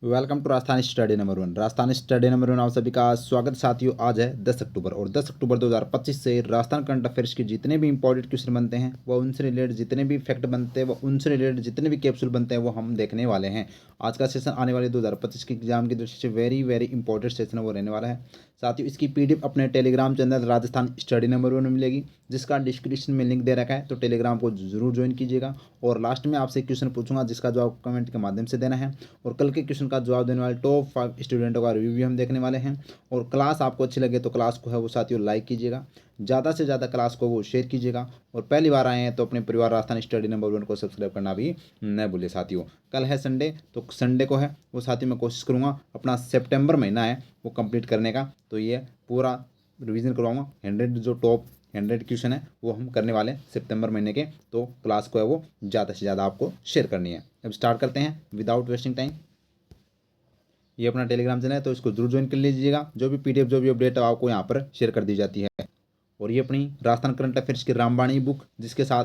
Welcome to Rajasthan study number 1। Rajasthan study number 1 आप सभी का स्वागत। साथियों, आज है 10 अक्टूबर और 10 अक्टूबर 2025 से राजस्थान करंट अफेयर्स के जितने भी इंपॉर्टेंट क्वेश्चन बनते हैं वो उनसे रिलेटेड जितने भी फैक्ट बनते हैं वो उनसे रिलेटेड जितने भी कैप्सूल बनते हैं वो हम देखने वाले हैं। आज का सेशन आने वाले 2025 के एग्जाम की दृष्टि से वेरी वेरी इंपॉर्टेंट सेशन वो रहने वाला है। साथियों, इसकी पीडीएफ अपने Telegram channel Rajasthan study number 1 में मिलेगी, जिसका डिस्क्रिप्शन में लिंक दे रखा है, तो टेलीग्राम को जरूर ज्वाइन कीजिएगा। और लास्ट में आपसे क्वेश्चन पूछूंगा जिसका जवाब कमेंट के माध्यम से देना है, और कल के क्वेश्चन का जवाब देने वाले टॉप 5 स्टूडेंटों का रिव्यू भी हम देखने वाले हैं। और क्लास आपको अच्छी लगे तो क्लास को है वो साथियों लाइक कीजिएगा, ज़्यादा से ज़्यादा क्लास को वो शेयर कीजिएगा, और पहली बार आए हैं तो अपने परिवार राजस्थान स्टडी नंबर 1 को सब्सक्राइब करना भी न भूलिए। साथियों, कल है संडे, तो संडे को है वो साथियों मैं कोशिश करूँगा अपना सितंबर महीना है वो कंप्लीट करने का, तो ये पूरा रिवीजन करवाऊँगा। 100 जो टॉप 100 क्वेश्चन है वो हम करने वाले हैं सितंबर महीने के, तो क्लास को है वो ज़्यादा से ज़्यादा आपको शेयर करनी है। अब स्टार्ट करते हैं विदाउट वेस्टिंग टाइम। ये अपना टेलीग्राम चैनल है तो इसको जरूर ज्वाइन कर लीजिएगा। जो भी पीडीएफ जो भी अपडेट है आपको यहाँ पर शेयर कर दी जाती है। और ये अपनी राजस्थान करंट अफेयर्स की रामबाणी बुक, जिसके साथ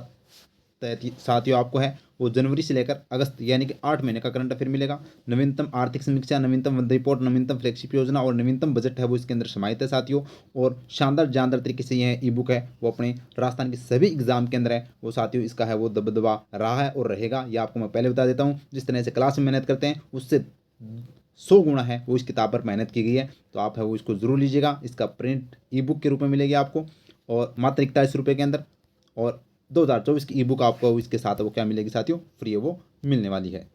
साथियों आपको है वो जनवरी से लेकर अगस्त यानी कि 8 महीने का करंट अफेयर मिलेगा। नवीनतम आर्थिक समीक्षा, नवीनतम वन रिपोर्ट, नवीनतम फ्लैगशिप योजना और नवीनतम बजट है वो इसके अंदर समाहित है साथियों। और शानदार जानदार तरीके से यह ई बुक है वो अपने राजस्थान के सभी एग्जाम के अंदर है वो साथियों। इसका है वो दबदबा रहा है और रहेगा, ये आपको मैं पहले बता देता हूँ। जिस तरह से क्लास में मेहनत करते हैं उससे 100 गुना है वो इस किताब पर मेहनत की गई है, तो आप है वो इसको जरूर लीजिएगा। इसका प्रिंट ई बुक के रूप में मिलेगी आपको, और मात्र 41 रुपये के अंदर। और 2024 की ई बुक आपको इसके साथ वो क्या मिलेगी साथियों, फ्री है वो मिलने वाली है।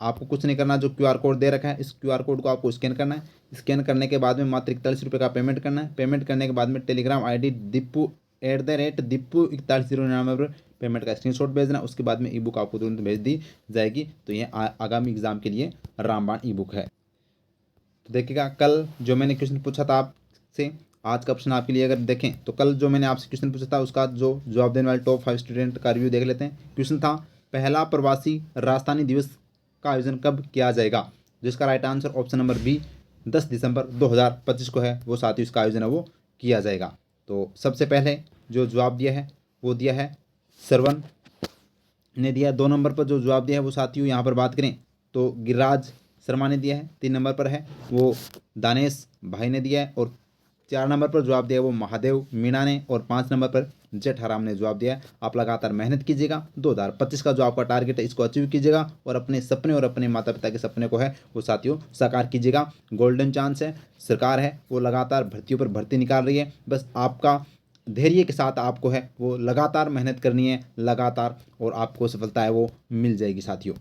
आपको कुछ नहीं करना, जो क्यूआर कोड दे रखा है इस क्यूआर कोड को आपको स्कैन करना है। स्कैन करने के बाद में मात्र 41 रुपये का पेमेंट करना है। पेमेंट करने के बाद में टेलीग्राम आईडी dipu@dipu4199 पर पेमेंट का स्क्रीनशॉट भेजना। उसके बाद में ई बुक आपको तुरंत भेज दी जाएगी। तो ये आगामी एग्जाम के लिए रामबाण ई बुक है। तो देखिएगा, कल जो मैंने क्वेश्चन पूछा था आपसे, आज का ऑप्शन आपके लिए अगर देखें तो कल जो मैंने आपसे क्वेश्चन पूछा था उसका जो जवाब देने वाले टॉप 5 स्टूडेंट का रिव्यू देख लेते हैं। क्वेश्चन था, पहला प्रवासी राजधानी दिवस का आयोजन कब किया जाएगा? जिसका right answer option number B 10 दिसंबर 2025 को है वो साथियों इसका आयोजन है वो किया जाएगा। तो सबसे पहले जो जवाब दिया है वो दिया है श्रवण ने दिया। 2 नंबर पर जो जवाब दिया है वो साथियों यहाँ पर बात करें तो गिरिराज शर्मा ने दिया है। 3 नंबर पर है वो दानेश भाई ने दिया है। और 4 नंबर पर जवाब दिया है वो महादेव मीणा ने। और 5 नंबर पर जेठाराम ने जवाब दिया है। आप लगातार मेहनत कीजिएगा, 2025 का जो आपका टारगेट है इसको अचीव कीजिएगा, और अपने सपने और अपने माता पिता के सपने को है वो साथियों साकार कीजिएगा। गोल्डन चांस है, सरकार है वो लगातार भर्तियों पर भर्ती निकाल रही है, बस आपका धैर्य के साथ आपको है वो लगातार मेहनत करनी है लगातार, और आपको सफलता है वो मिल जाएगी साथियों।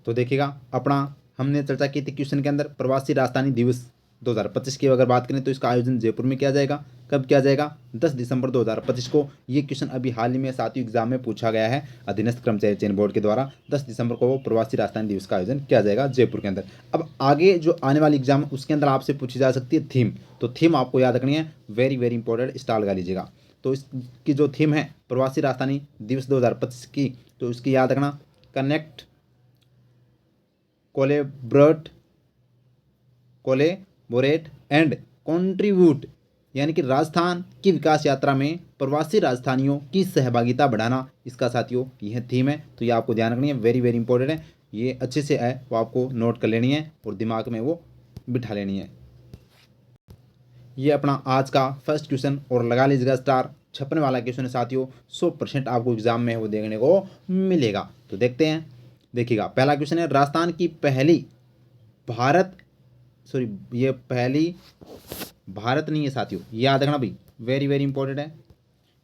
तो देखिएगा, अपना हमने चर्चा की थी क्वेश्चन के अंदर प्रवासी राजधानी दिवस 2025 की अगर बात करें तो इसका आयोजन जयपुर में किया जाएगा। कब किया जाएगा? 10 दिसंबर 2025 को। ये क्वेश्चन अभी हाल ही में साथियों एग्जाम में पूछा गया है अधीनस्थ कर्मचारी चयन बोर्ड के द्वारा। 10 दिसंबर को वो प्रवासी राजधानी दिवस का आयोजन किया जाएगा जयपुर के अंदर। अब आगे जो आने वाली एग्जाम है उसके अंदर आपसे पूछी जा सकती है थीम, तो थीम आपको याद रखनी है, वेरी वेरी इंपॉर्टेंट, स्टार लगा लीजिएगा। तो इसकी जो थीम है प्रवासी राजधानी दिवस 2025 की, तो इसकी याद रखना, कनेक्ट, कोलेब्रेट, कोलेबोरेट एंड कंट्रीब्यूट, यानी कि राजस्थान की विकास यात्रा में प्रवासी राजधानियों की सहभागिता बढ़ाना, इसका साथियों यह थीम है। तो ये आपको ध्यान रखनी है, वेरी वेरी इंपॉर्टेंट है, ये अच्छे से है वो आपको नोट कर लेनी है और दिमाग में वो बिठा लेनी है। ये अपना आज का फर्स्ट क्वेश्चन, और लगा लीजिएगा स्टार, छपने वाला क्वेश्चन है साथियों, 100% आपको एग्जाम में वो देखने को मिलेगा। तो देखते हैं, देखिएगा पहला क्वेश्चन है, राजस्थान की पहली भारत सॉरी ये पहली भारत नहीं है साथियों, ये याद रखना भाई, वेरी वेरी इंपॉर्टेंट है,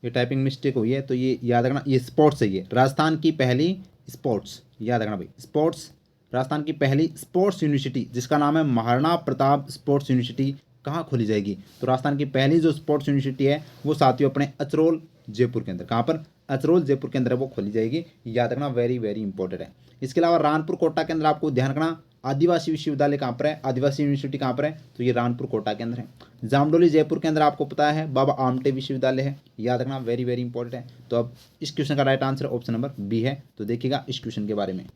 ये टाइपिंग मिस्टेक हुई है तो ये याद रखना, ये स्पोर्ट्स है, ये राजस्थान की पहली स्पोर्ट्स, याद रखना भाई स्पोर्ट्स, राजस्थान की पहली स्पोर्ट्स यूनिवर्सिटी जिसका नाम है महाराणा प्रताप स्पोर्ट्स यूनिवर्सिटी कहाँ खोली जाएगी? तो राजस्थान की पहली जो स्पोर्ट्स यूनिवर्सिटी है वो साथियों अपने अचरोल जयपुर के अंदर, कहाँ पर? अचरोल जयपुर के अंदर वो खोली जाएगी, याद रखना, वेरी वेरी इंपॉर्टेंट है। इसके अलावा रानपुर कोटा के अंदर आपको ध्यान रखना, आदिवासी विश्वविद्यालय कहाँ पर है, आदिवासी यूनिवर्सिटी कहाँ पर है? तो ये रानपुर कोटा के अंदर है। जामडोली जयपुर के अंदर आपको पता है बाबा आमटे विश्वविद्यालय है, याद रखना, वेरी वेरी इंपॉर्टेंट है। तो अब इस क्वेश्चन का right answer option number B है। तो देखिएगा इस क्वेश्चन के बारे में,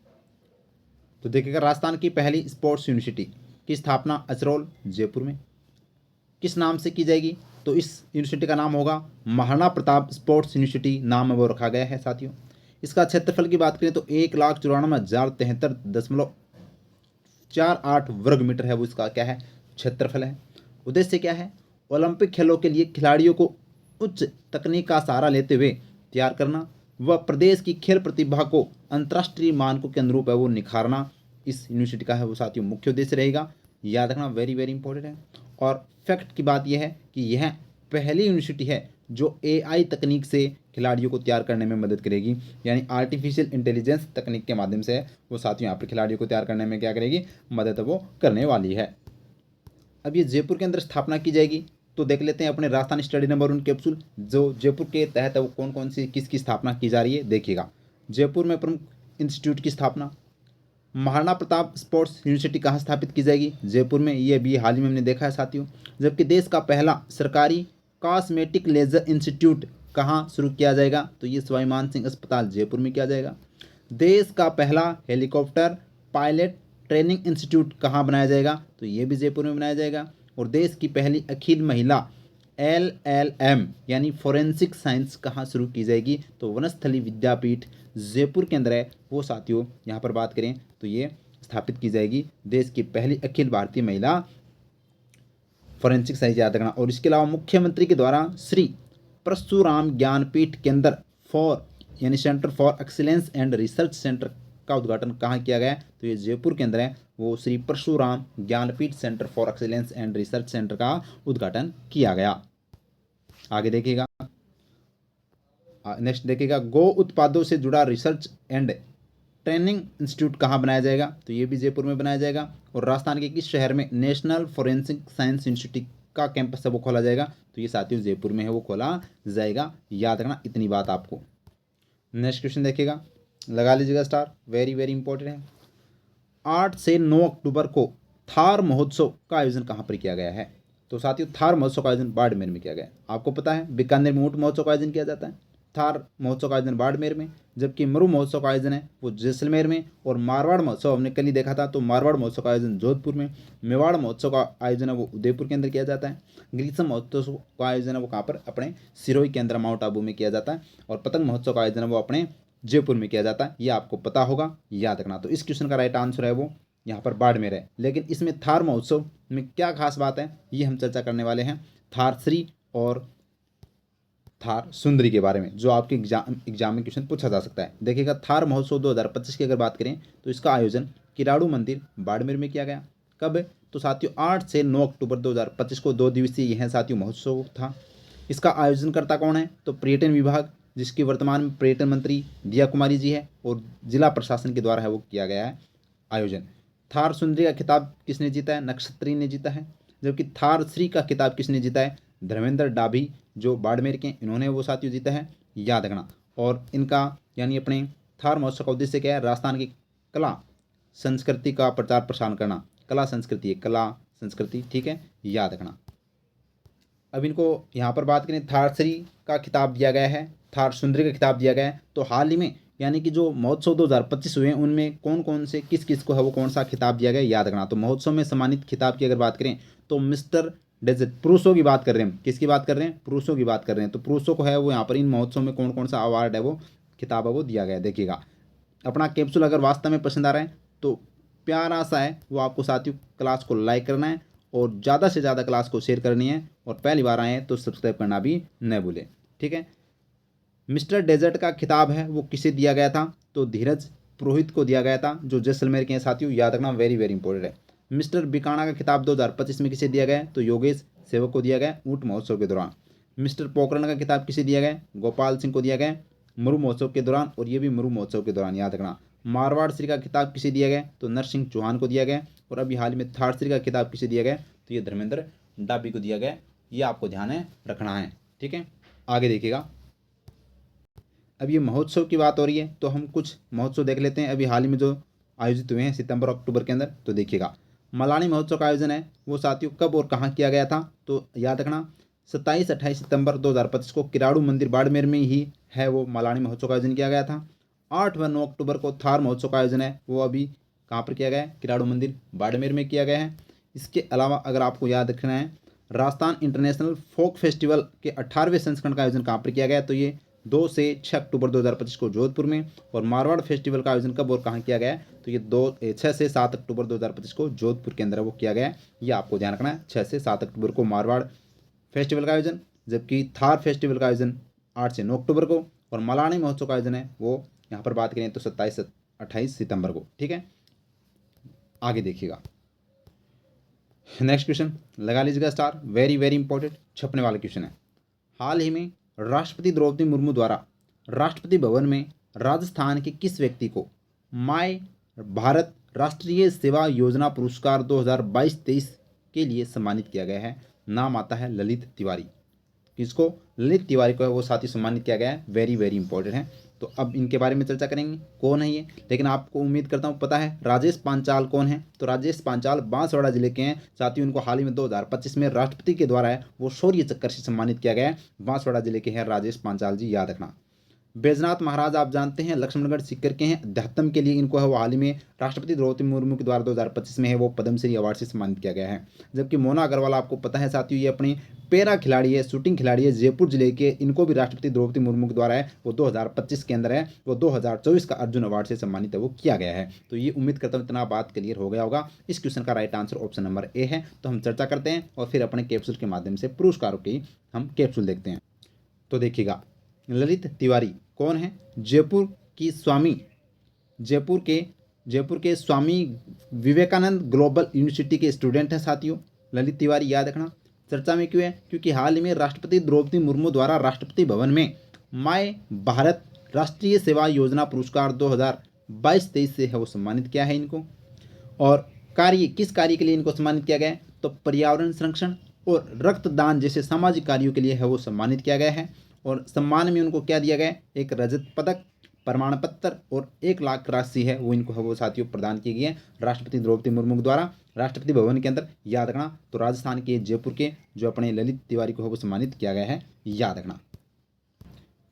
तो देखिएगा राजस्थान की पहली स्पोर्ट्स यूनिवर्सिटी की स्थापना अचरोल जयपुर में किस नाम से की जाएगी? तो इस यूनिवर्सिटी का नाम होगा महाराणा प्रताप स्पोर्ट्स यूनिवर्सिटी, नाम है वो रखा गया है साथियों। इसका क्षेत्रफल की बात करें तो 1,94,73.48 वर्ग मीटर है, वो इसका क्या है, क्षेत्रफल है। उद्देश्य क्या है, ओलंपिक खेलों के लिए खिलाड़ियों को उच्च तकनीक का सहारा लेते हुए तैयार करना व प्रदेश की खेल प्रतिभा को अंतर्राष्ट्रीय मानकों के अनुरूप है वो निखारना इस यूनिवर्सिटी का है वो साथियों मुख्य उद्देश्य रहेगा। याद रखना, वेरी वेरी इंपॉर्टेंट है। और फैक्ट की बात यह है कि यह पहली यूनिवर्सिटी है जो AI तकनीक से खिलाड़ियों को तैयार करने में मदद करेगी, यानी आर्टिफिशियल इंटेलिजेंस तकनीक के माध्यम से वो साथियों यहाँ पर खिलाड़ियों को तैयार करने में क्या करेगी, मदद वो करने वाली है। अब ये जयपुर के अंदर स्थापना की जाएगी, तो देख लेते हैं अपने राजस्थान स्टडी नंबर 1 कैप्सूल जो जयपुर के तहत है वो कौन कौन सी किसकी स्थापना की जा रही है। देखिएगा, जयपुर में प्रमुख इंस्टीट्यूट की स्थापना, महाराणा प्रताप स्पोर्ट्स यूनिवर्सिटी कहाँ स्थापित की जाएगी, जयपुर में, ये अभी हाल ही में हमने देखा है साथियों। जबकि देश का पहला सरकारी कॉस्मेटिक लेजर इंस्टीट्यूट कहाँ शुरू किया जाएगा, तो ये सवाई मान सिंह अस्पताल जयपुर में किया जाएगा। देश का पहला हेलीकॉप्टर पायलट ट्रेनिंग इंस्टीट्यूट कहाँ बनाया जाएगा, तो ये भी जयपुर में बनाया जाएगा। और देश की पहली अखिल महिला LLM यानी फोरेंसिक साइंस कहाँ शुरू की जाएगी, तो वनस्थली विद्यापीठ जयपुर के अंदर है वो साथियों यहाँ पर बात करें तो ये स्थापित की जाएगी, देश की पहली अखिल भारतीय महिला फोरेंसिक साइंस, याद रखना। और इसके अलावा मुख्यमंत्री के द्वारा श्री परशुराम ज्ञानपीठ केंद्र फॉर यानी centre for excellence and research centre का उद्घाटन कहाँ किया गया है, तो ये जयपुर के अंदर है वो Shri Parshuram Gyanpeeth centre for excellence and research centre का उद्घाटन किया गया। आगे देखिएगा, नेक्स्ट देखिएगा, गो उत्पादों से जुड़ा रिसर्च एंड ट्रेनिंग इंस्टीट्यूट कहाँ बनाया जाएगा, तो ये भी जयपुर में बनाया जाएगा। और राजस्थान के किस शहर में नेशनल फोरेंसिक साइंस इंस्टीट्यूट का कैंपस है वो खोला जाएगा, तो ये साथियों जयपुर में है वो खोला जाएगा। याद रखना इतनी बात आपको। नेक्स्ट क्वेश्चन देखिएगा, लगा लीजिएगा स्टार, वेरी वेरी इंपॉर्टेंट है। 8 से 9 अक्टूबर को थार महोत्सव का आयोजन कहाँ पर किया गया है, तो साथियों थार महोत्सव का आयोजन बाड़मेर में किया गया है। आपको पता है बीकानेर में ऊंट महोत्सव का आयोजन किया जाता है, थार महोत्सव का आयोजन बाड़मेर में, जबकि मरु महोत्सव का आयोजन है वो जैसलमेर में। और मारवाड़ महोत्सव हमने कल ही देखा था, तो मारवाड़ महोत्सव का आयोजन जोधपुर में। मेवाड़ महोत्सव का आयोजन है वो उदयपुर के अंदर किया जाता है। ग्रीष्म महोत्सव का आयोजन है वो कहाँ पर, अपने सिरोही के अंदर माउंट आबू में किया जाता है। और पतंग महोत्सव का आयोजन है वो अपने जयपुर में किया जाता है, ये आपको पता होगा, याद रखना। तो इस क्वेश्चन का राइट आंसर है वो यहाँ पर बाड़मेर है। लेकिन इसमें थार महोत्सव में क्या खास बात है ये हम चर्चा करने वाले हैं, थार श्री और थार सुंदरी के बारे में, जो आपके एग्जाम में क्वेश्चन पूछा जा सकता है। देखिएगा, थार महोत्सव 2025 की अगर बात करें तो इसका आयोजन किराड़ू मंदिर बाड़मेर में किया गया। कब, तो साथियों 8 से 9 अक्टूबर 2025 को 2 दिवसीय यह साथियों महोत्सव था। इसका आयोजनकर्ता कौन है, तो पर्यटन विभाग, जिसकी वर्तमान में पर्यटन मंत्री दिया कुमारी जी है, और जिला प्रशासन के द्वारा है वो किया गया है आयोजन। थार सुंदरी का खिताब किसने जीता है, नक्षत्री ने जीता है। जबकि थार श्री का खिताब किसने जीता है, धर्मेंद्र डाभी जो बाड़मेर के, इन्होंने वो साथियों जीता है, याद रखना। और इनका यानी अपने थार महोत्सव का उद्देश्य क्या है, राजस्थान की कला संस्कृति का प्रचार प्रसार करना। कला संस्कृति है, कला संस्कृति, ठीक है, याद रखना। अब इनको यहाँ पर बात करें, थार श्री का खिताब दिया गया है, थार सुंदरी का खिताब दिया गया है। तो हाल ही में यानी कि जो महोत्सव 2025 हुए हैं उनमें कौन कौन से किस किस को है वो कौन सा खिताब दिया गया, याद रखना। तो महोत्सव में सम्मानित खिताब की अगर बात करें तो मिस्टर डेजर्ट, पुरुषों की बात कर रहे हैं, किसकी बात कर रहे हैं, पुरुषों की बात कर रहे हैं। तो पुरुषों को है वो यहाँ पर इन महोत्सव में कौन कौन सा अवार्ड है वो खिताब है वो दिया गया है। देखिएगा, अपना कैप्सूल अगर वास्तव में पसंद आ रहा है तो प्यारा सा है वो आपको साथियों क्लास को लाइक करना है और ज़्यादा से ज़्यादा क्लास को शेयर करनी है। और पहली बार आए हैं तो सब्सक्राइब करना भी न भूलें, ठीक है। मिस्टर डेजर्ट का खिताब है वो किसे दिया गया था, तो धीरज पुरोहित को दिया गया था, जो जैसलमेर के हैं साथियों, याद रखना, वेरी वेरी इंपॉर्टेंट है। मिस्टर बिकाना का खिताब 2025 में किसे दिया गया, तो योगेश सेवक को दिया गया ऊंट महोत्सव के दौरान। मिस्टर पोखरण का खिताब किसे दिया गया, गोपाल सिंह को दिया गया मरु महोत्सव के दौरान, और ये भी मरु महोत्सव के दौरान, याद रखना। मारवाड़ श्री का खिताब किसे दिया गया, तो नरसिंह चौहान को दिया गया। और अभी हाल में थार श्री का खिताब किसे दिया गया, तो ये धर्मेंद्र डाबी को दिया गया। ये आपको ध्यान है रखना है, ठीक है। आगे देखिएगा, अब ये महोत्सव की बात हो रही है तो हम कुछ महोत्सव देख लेते हैं अभी हाल ही में जो आयोजित हुए हैं सितंबर अक्टूबर के अंदर। तो देखिएगा, मलानी महोत्सव का आयोजन है वो साथियों कब और कहाँ किया गया था, तो याद रखना 27-28 सितंबर 2025 को किराड़ू मंदिर बाड़मेर में ही है वो मलानी महोत्सव का आयोजन किया गया था। 8 व 9 अक्टूबर को थार महोत्सव का आयोजन है वो अभी कहाँ पर किया गया है, किराड़ू मंदिर बाड़मेर में किया गया है। इसके अलावा अगर आपको याद रखना है, राजस्थान इंटरनेशनल फोक फेस्टिवल के 18वें संस्करण का आयोजन कहाँ पर किया गया, तो ये 2 से 6 अक्टूबर 2025 को जोधपुर में, और मारवाड़ फेस्टिवल का आयोजन कब और कहाँ किया गया है, तो ये 6 से 7 अक्टूबर 2025 को जोधपुर के अंदर वो किया गया है। ये आपको ध्यान रखना है, 6 से 7 अक्टूबर को मारवाड़ फेस्टिवल का आयोजन, जबकि थार फेस्टिवल का आयोजन 8 से 9 अक्टूबर को, और मलानी महोत्सव का आयोजन है वो यहाँ पर बात करें तो 27 से 28 सितंबर को। ठीक है, आगे देखिएगा। नेक्स्ट क्वेश्चन लगा लीजिएगा स्टार, वेरी वेरी इंपॉर्टेंट छपने वाला क्वेश्चन है। हाल ही में राष्ट्रपति द्रौपदी मुर्मू द्वारा राष्ट्रपति भवन में राजस्थान के किस व्यक्ति को माय भारत राष्ट्रीय सेवा योजना पुरस्कार 2022-23 के लिए सम्मानित किया गया है? नाम आता है ललित तिवारी। किसको? ललित तिवारी को है वो साथी सम्मानित किया गया है। वेरी वेरी इंपॉर्टेंट है। तो अब इनके बारे में चर्चा करेंगे, कौन है ये। लेकिन आपको उम्मीद करता हूँ पता है राजेश पांचाल कौन है। तो राजेश पांचाल बांसवाड़ा जिले के हैं। साथियों इनको हाल ही में 2025 में राष्ट्रपति के द्वारा है वो शौर्य चक्र से सम्मानित किया गया है। बांसवाड़ा जिले के हैं राजेश पांचाल जी, याद रखना। बैजनाथ महाराज आप जानते हैं लक्ष्मणगढ़ सीकर के हैं। अध्यात्म के लिए इनको है वो हाल ही में राष्ट्रपति द्रौपदी मुर्मू के द्वारा 2025 में है वो पद्मश्री अवार्ड से सम्मानित किया गया है। जबकि मोना अग्रवाल आपको पता है साथियों, ये अपनी पैरा खिलाड़ी है, शूटिंग खिलाड़ी है, जयपुर जिले के। इनको भी राष्ट्रपति द्रौपदी मुर्मू के द्वारा है वो 2025 के अंदर है वो 2024 का अर्जुन अवार्ड से सम्मानित है वो किया गया है। तो ये उम्मीद करता हूँ इतना बात क्लियर हो गया होगा। इस क्वेश्चन का right answer option number A है। तो हम चर्चा करते हैं और फिर अपने कैप्सूल के माध्यम से पुरस्कारों की हम कैप्सूल देखते हैं। तो देखिएगा ललित तिवारी कौन है? जयपुर की स्वामी जयपुर के स्वामी विवेकानंद ग्लोबल यूनिवर्सिटी के स्टूडेंट हैं साथियों ललित तिवारी, याद रखना। चर्चा में क्यों है? क्योंकि हाल ही में राष्ट्रपति द्रौपदी मुर्मू द्वारा राष्ट्रपति भवन में माय भारत राष्ट्रीय सेवा योजना पुरस्कार 2022-23 से है वो सम्मानित किया है इनको। और किस कार्य के लिए इनको सम्मानित किया गया है? तो पर्यावरण संरक्षण और रक्तदान जैसे सामाजिक कार्यों के लिए है वो सम्मानित किया गया है। और सम्मान में उनको क्या दिया गया? एक रजत पदक, प्रमाण पत्र और 1 लाख राशि है वो इनको है वो साथियों प्रदान की गई है राष्ट्रपति द्रौपदी मुर्मू के द्वारा राष्ट्रपति भवन के अंदर, याद रखना। तो राजस्थान के जयपुर के जो अपने ललित तिवारी को है वो सम्मानित किया गया है, याद रखना।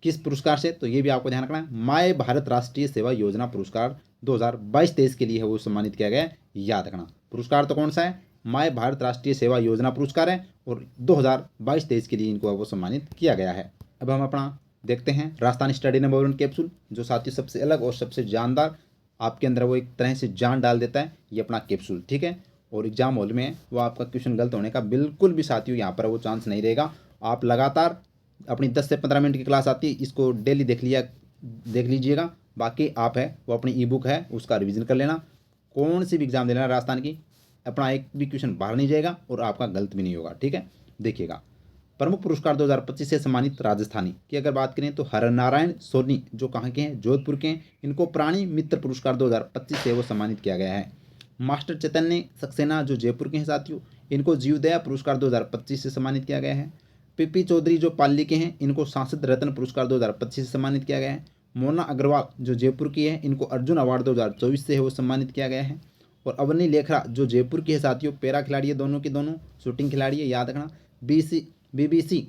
किस पुरस्कार से? तो ये भी आपको ध्यान रखना है, माय भारत राष्ट्रीय सेवा योजना पुरस्कार 2022-23 के लिए है वो सम्मानित किया गया है, याद रखना। पुरस्कार तो कौन सा है? माय भारत राष्ट्रीय सेवा योजना पुरस्कार है और 2022-23 के लिए इनको है वो सम्मानित किया गया है। अब हम अपना देखते हैं राजस्थान स्टडी नंबर 1 कैप्सूल, जो साथियों सबसे अलग और सबसे जानदार आपके अंदर वो एक तरह से जान डाल देता है, ये अपना कैप्सूल। ठीक है, और एग्जाम हॉल में वो आपका क्वेश्चन गलत होने का बिल्कुल भी साथियों यहाँ पर वो चांस नहीं रहेगा। आप लगातार अपनी 10 से 15 मिनट की क्लास आती है, इसको डेली देख लीजिएगा। बाकी आप है वो अपनी ई बुक है उसका रिविजन कर लेना। कौन सी भी एग्जाम देना राजस्थान की, अपना एक भी क्वेश्चन बाहर नहीं जाएगा और आपका गलत भी नहीं होगा। ठीक है, देखिएगा प्रमुख पुरस्कार 2025 से सम्मानित राजस्थानी की अगर बात करें तो हरनारायण सोनी जो कहाँ के हैं? जोधपुर के हैं। इनको प्राणी मित्र पुरस्कार 2025 से वो सम्मानित किया गया है। मास्टर चैतन्य सक्सेना जो जयपुर के हैं साथियों, इनको जीवदया पुरस्कार 2025 से सम्मानित किया गया है। पीपी चौधरी जो पाली के हैं, इनको सांसद रत्न पुरस्कार 2025 से सम्मानित किया गया है। मोना अग्रवाल जो जयपुर की है, इनको अर्जुन अवार्ड 2024 से है वो सम्मानित किया गया है। और अवनी लेखरा जो जयपुर की है साथियों, पैरा खिलाड़ी है, दोनों की दोनों शूटिंग खिलाड़ी है, याद रखना। BBC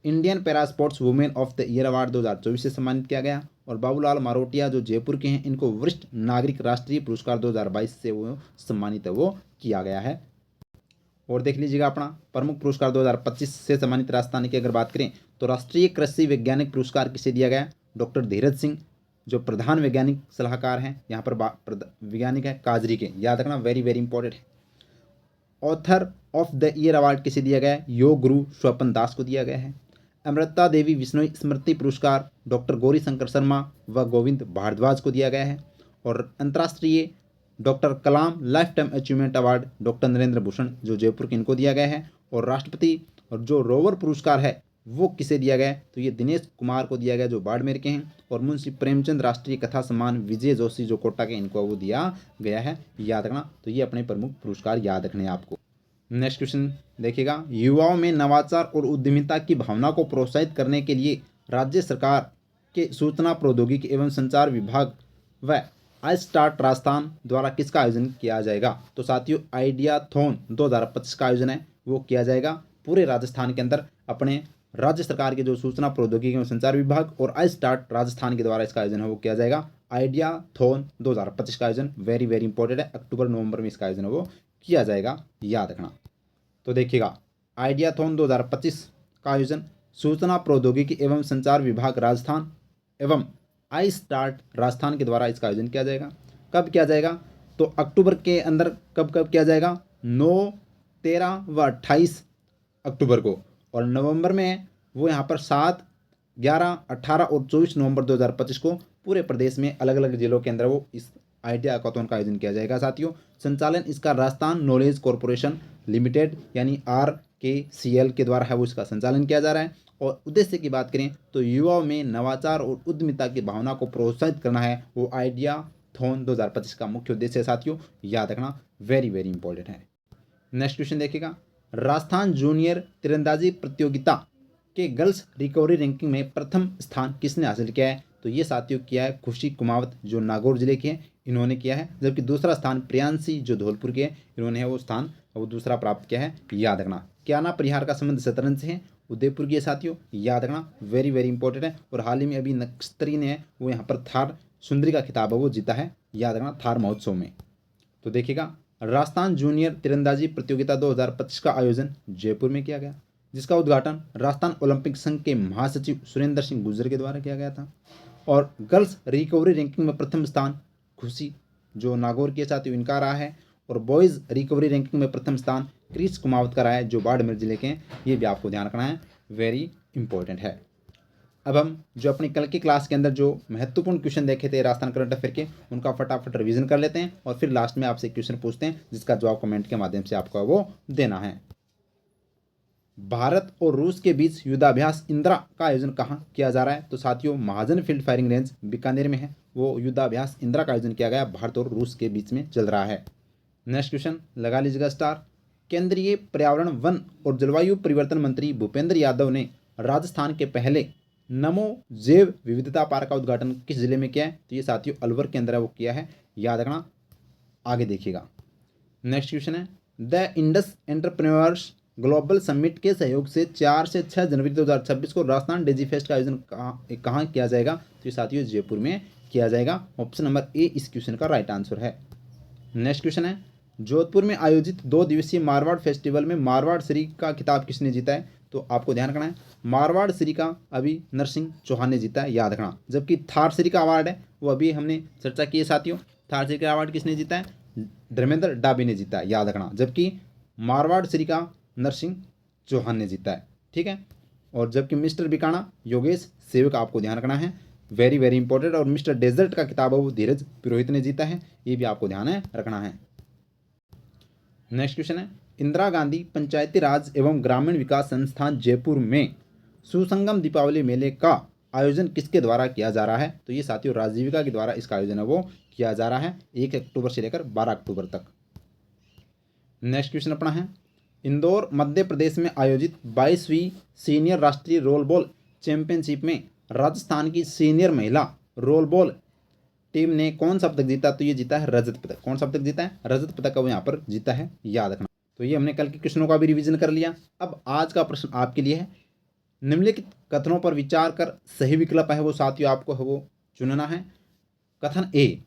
Indian para sports women of the year award 2024 से सम्मानित किया गया। और बाबूलाल मारोटिया जो जयपुर के हैं, इनको वरिष्ठ नागरिक राष्ट्रीय पुरस्कार 2022 से वो सम्मानित है वो किया गया है। और देख लीजिएगा अपना प्रमुख पुरस्कार 2025 से सम्मानित राजस्थान की अगर बात करें तो राष्ट्रीय कृषि वैज्ञानिक पुरस्कार किसे दिया गया? डॉक्टर धीरज सिंह जो प्रधान वैज्ञानिक सलाहकार हैं, यहाँ पर वैज्ञानिक है काजरी के, याद रखना, वेरी वेरी इंपॉर्टेंट है। Author of the year award किसे दिया गया है? योग गुरु स्वपन दास को दिया गया है। अमृता देवी विश्नोई स्मृति पुरस्कार डॉक्टर गौरी शंकर शर्मा व गोविंद भारद्वाज को दिया गया है। और अंतर्राष्ट्रीय doctor Kalam lifetime achievement award doctor Narendra Bhushan जो जयपुर के, इनको दिया गया है। और राष्ट्रपति और जो रोवर पुरस्कार है वो किसे दिया गया है? तो ये दिनेश कुमार को दिया गया जो बाड़मेर के हैं। और मुंशी प्रेमचंद राष्ट्रीय कथा सम्मान विजय जोशी जो कोटा के, इनको वो दिया गया है, याद रखना। तो ये अपने प्रमुख पुरस्कार याद रखने आपको। नेक्स्ट क्वेश्चन देखिएगा, युवाओं में नवाचार और उद्यमिता की भावना को प्रोत्साहित करने के लिए राज्य सरकार के सूचना प्रौद्योगिकी एवं संचार विभाग व आई स्टार्ट राजस्थान द्वारा किसका आयोजन किया जाएगा? तो साथियों आइडियाथॉन 2025 का आयोजन है वो किया जाएगा पूरे राजस्थान के अंदर। अपने राज्य सरकार के जो सूचना प्रौद्योगिकी एवं संचार विभाग और आई स्टार्ट राजस्थान के द्वारा इसका आयोजन है वो किया जाएगा। आइडियाथॉन 2025 का आयोजन वेरी वेरी इंपॉर्टेंट है, अक्टूबर नवंबर में इसका आयोजन है वो किया जाएगा, याद रखना। तो देखिएगा आइडियाथॉन 2025 का आयोजन सूचना प्रौद्योगिकी एवं संचार विभाग राजस्थान एवं आई स्टार्ट राजस्थान के द्वारा इसका आयोजन किया जाएगा। कब किया जाएगा? तो अक्टूबर के अंदर कब किया जाएगा? 9, 13 व 28 अक्टूबर को। और नवंबर में वो यहाँ पर 7, 11, 18 और 24 नवंबर 2025 को पूरे प्रदेश में अलग अलग जिलों के अंदर वो इस आईटी हैकाथॉन का आयोजन किया जाएगा साथियों। संचालन इसका राजस्थान नॉलेज कॉरपोरेशन लिमिटेड यानी RKCL के द्वारा है वो इसका संचालन किया जा रहा है। और उद्देश्य की बात करें तो युवाओं में नवाचार और उद्यमिता की भावना को प्रोत्साहित करना है वो आइडियाथॉन 2025 का मुख्य उद्देश्य है साथियों, याद रखना, वेरी वेरी इंपॉर्टेंट है। नेक्स्ट क्वेश्चन देखिएगा, राजस्थान जूनियर तीरंदाजी प्रतियोगिता के गर्ल्स रिकवरी रैंकिंग में प्रथम स्थान किसने हासिल किया है? तो ये साथियों किया है खुशी कुमावत जो नागौर जिले के हैं, इन्होंने किया है। जबकि दूसरा स्थान प्रियांशी जो धौलपुर के हैं, इन्होंने वो स्थान वो दूसरा प्राप्त किया है, याद रखना। क्याना परिहार का संबंध शतरंज से है, उदयपुर की साथियों, याद रखना, वेरी वेरी इंपॉर्टेंट है। और हाल ही में अभी नक्षत्री ने वो यहाँ पर थार सुंदरी का खिताब है वो जीता है, याद रखना, थार महोत्सव में। तो देखिएगा, राजस्थान जूनियर तीरंदाजी प्रतियोगिता 2025 का आयोजन जयपुर में किया गया, जिसका उद्घाटन राजस्थान ओलंपिक संघ के महासचिव सुरेंद्र सिंह गुर्जर के द्वारा किया गया था। और गर्ल्स रिकवरी रैंकिंग में प्रथम स्थान खुशी जो नागौर के साथियों इनका रहा है। और बॉयज़ रिकवरी रैंकिंग में प्रथम स्थान क्रिस कुमावत का रहा है जो बाड़मेर जिले के हैं, ये भी आपको ध्यान रखना है, वेरी इंपॉर्टेंट है। अब हम जो अपनी कल की क्लास के अंदर जो महत्वपूर्ण क्वेश्चन देखे थे राजस्थान करंट अफेयर के, उनका फटाफट रिवीजन कर लेते हैं और फिर लास्ट में आपसे क्वेश्चन पूछते हैं जिसका जवाब कमेंट के माध्यम से आपको वो देना है। भारत और रूस के बीच युद्धाभ्यास इंदिरा का आयोजन कहाँ किया जा रहा है? तो साथियों, महाजन फील्ड फायरिंग रेंज बीकानेर में है, वो युद्धाभ्यास इंदिरा का आयोजन किया गया, भारत और रूस के बीच में चल रहा है। नेक्स्ट क्वेश्चन लगा लीजिएगा स्टार। केंद्रीय पर्यावरण वन और जलवायु परिवर्तन मंत्री भूपेंद्र यादव ने राजस्थान के पहले नमो जैव विविधता पार्क का उद्घाटन किस जिले में किया है? तो ये साथियों अलवर के अंदर वो किया है, याद रखना, आगे देखिएगा। नेक्स्ट क्वेश्चन है, the Indus entrepreneurs global summit के सहयोग से 4 से 6 जनवरी 2026 को राजस्थान डेजी फेस्ट का आयोजन कहाँ किया जाएगा? तो ये साथियों जयपुर में किया जाएगा। ऑप्शन नंबर ए इस क्वेश्चन का राइट आंसर है। नेक्स्ट क्वेश्चन है, जोधपुर में आयोजित 2 दिवसीय मारवाड़ फेस्टिवल में मारवाड़ श्री का खिताब किसने जीता है? तो आपको ध्यान रखना है, मारवाड़ श्री का अभी नरसिंह चौहान ने जीता है, याद रखना। जबकि थार श्री का अवार्ड है वो अभी हमने चर्चा की है साथियों, थार श्री का अवार्ड किसने जीता है? धर्मेंद्र डाबी ने जीता है, याद रखना। जबकि मारवाड़ श्री का नरसिंह चौहान ने जीता है, ठीक है। और जबकि मिस्टर बिकाना योगेश सेवक, आपको ध्यान रखना है, वेरी वेरी इंपॉर्टेंट। और मिस्टर डेजर्ट का खिताब है वो धीरज पुरोहित ने जीता है, ये भी आपको ध्यान रखना है। नेक्स्ट क्वेश्चन है, इंदिरा गांधी पंचायती राज एवं ग्रामीण विकास संस्थान जयपुर में सुसंगम दीपावली मेले का आयोजन किसके द्वारा किया जा रहा है? तो ये साथियों राजीविका के द्वारा इसका आयोजन है वो किया जा रहा है, 1 अक्टूबर से लेकर 12 अक्टूबर तक। नेक्स्ट क्वेश्चन अपना है, इंदौर मध्य प्रदेश में आयोजित 22वीं सीनियर राष्ट्रीय रोल बॉल चैंपियनशिप में राजस्थान की सीनियर महिला रोल बॉल टीम ने कौन सा पदक जीता? तो ये जीता है रजत पदक। कौन सा पदक जीता है? रजत पदक का वो यहाँ पर जीता है, याद रखना। तो ये हमने कल के क्वेश्चनों का भी रिवीजन कर लिया। अब आज का प्रश्न आपके लिए है, निम्नलिखित कथनों पर विचार कर सही विकल्प है वो साथियों आपको है वो चुनना है। कथन ए,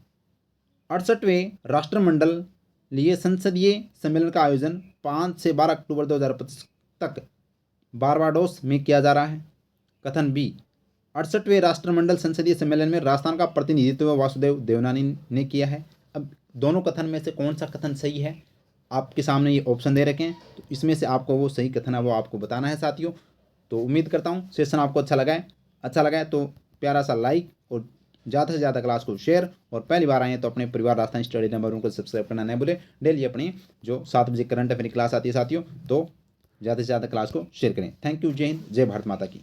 68वें राष्ट्रमंडलीय संसदीय सम्मेलन का आयोजन 5 से 12 अक्टूबर 2025 तक बारबाडोस में किया जा रहा है। कथन बी, 68वें राष्ट्रमंडल संसदीय सम्मेलन में राजस्थान का प्रतिनिधित्व वासुदेव देवनानी ने किया है। अब दोनों कथन में से कौन सा कथन सही है? आपके सामने ये ऑप्शन दे रखे हैं, तो इसमें से आपको वो सही कथन है वो आपको बताना है साथियों। तो उम्मीद करता हूँ सेशन आपको अच्छा लगा है तो प्यारा सा लाइक और ज़्यादा से ज़्यादा क्लास को शेयर, और पहली बार आए हैं तो अपने परिवार राजस्थान स्टडी नंबर को सब्सक्राइब करना नहीं भूलें। डेली अपनी जो 7 बजे करंट अफेयर क्लास आती है साथियों, तो ज़्यादा से ज़्यादा क्लास को शेयर करें। थैंक यू, जय हिंद, जय भारत माता की।